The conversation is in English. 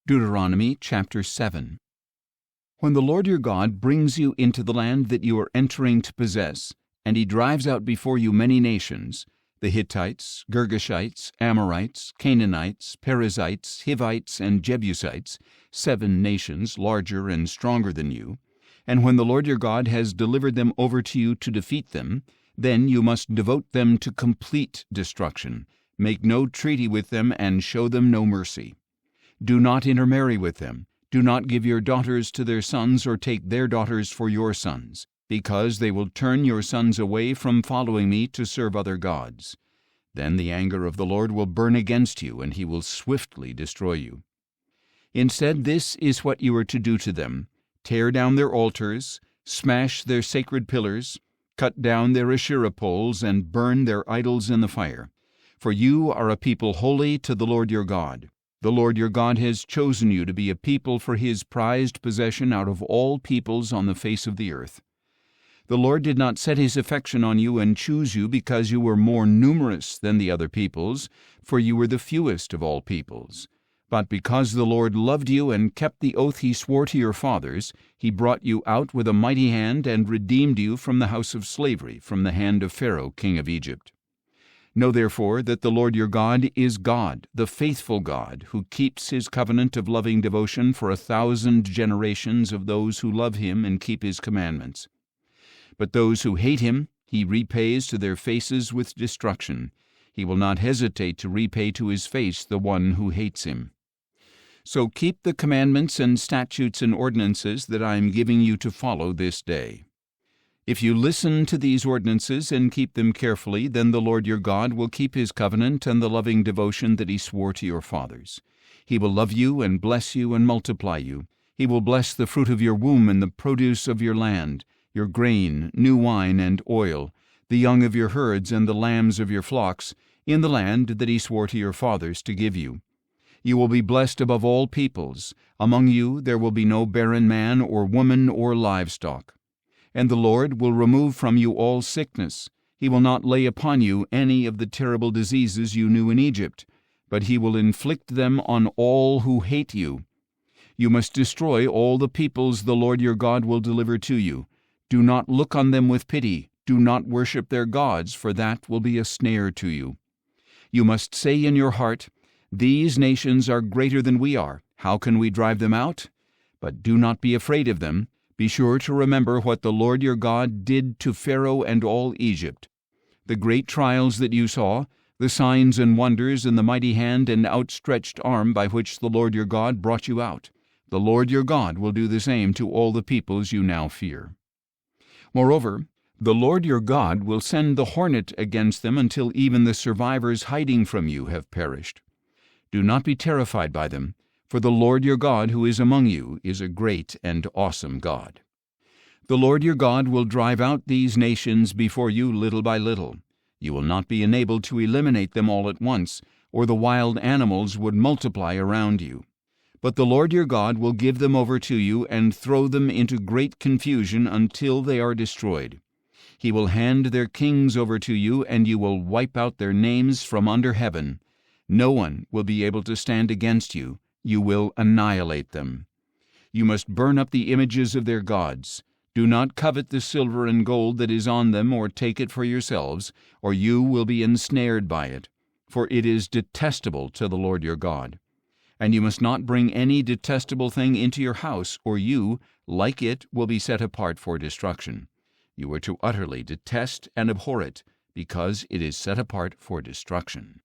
Deuteronomy chapter 7. When the Lord your God brings you into the land that you are entering to possess, and he drives out before you many nations, the Hittites, Girgashites, Amorites, Canaanites, Perizzites, Hivites, and Jebusites, 7 nations larger and stronger than you, and when the Lord your God has delivered them over to you to defeat them, then you must devote them to complete destruction, make no treaty with them, and show them no mercy. Do not intermarry with them. Do not give your daughters to their sons or take their daughters for your sons, because they will turn your sons away from following me to serve other gods. Then the anger of the Lord will burn against you, and he will swiftly destroy you. Instead, this is what you are to do to them: tear down their altars, smash their sacred pillars, cut down their Asherah poles, and burn their idols in the fire. For you are a people holy to the Lord your God. The Lord your God has chosen you to be a people for his prized possession out of all peoples on the face of the earth. The Lord did not set his affection on you and choose you because you were more numerous than the other peoples, for you were the fewest of all peoples. But because the Lord loved you and kept the oath he swore to your fathers, he brought you out with a mighty hand and redeemed you from the house of slavery, from the hand of Pharaoh, king of Egypt. Know therefore that the Lord your God is God, the faithful God, who keeps his covenant of loving devotion for 1,000 generations of those who love him and keep his commandments. But those who hate him he repays to their faces with destruction. He will not hesitate to repay to his face the one who hates him. So keep the commandments and statutes and ordinances that I am giving you to follow this day. If you listen to these ordinances and keep them carefully, then the Lord your God will keep his covenant and the loving devotion that he swore to your fathers. He will love you and bless you and multiply you. He will bless the fruit of your womb and the produce of your land, your grain, new wine, and oil, the young of your herds and the lambs of your flocks, in the land that he swore to your fathers to give you. You will be blessed above all peoples. Among you there will be no barren man or woman or livestock. And the Lord will remove from you all sickness. He will not lay upon you any of the terrible diseases you knew in Egypt, but he will inflict them on all who hate you. You must destroy all the peoples the Lord your God will deliver to you. Do not look on them with pity. Do not worship their gods, for that will be a snare to you. You must say in your heart, "These nations are greater than we are. How can we drive them out?" But do not be afraid of them. Be sure to remember what the Lord your God did to Pharaoh and all Egypt. The great trials that you saw, the signs and wonders, and the mighty hand and outstretched arm by which the Lord your God brought you out. The Lord your God will do the same to all the peoples you now fear. Moreover, the Lord your God will send the hornet against them until even the survivors hiding from you have perished. Do not be terrified by them, for the Lord your God who is among you is a great and awesome God. The Lord your God will drive out these nations before you little by little. You will not be enabled to eliminate them all at once, or the wild animals would multiply around you. But the Lord your God will give them over to you and throw them into great confusion until they are destroyed. He will hand their kings over to you, and you will wipe out their names from under heaven. No one will be able to stand against you. You will annihilate them. You must burn up the images of their gods. Do not covet the silver and gold that is on them, or take it for yourselves, or you will be ensnared by it, for it is detestable to the Lord your God. And you must not bring any detestable thing into your house, or you, like it, will be set apart for destruction. You are to utterly detest and abhor it, because it is set apart for destruction.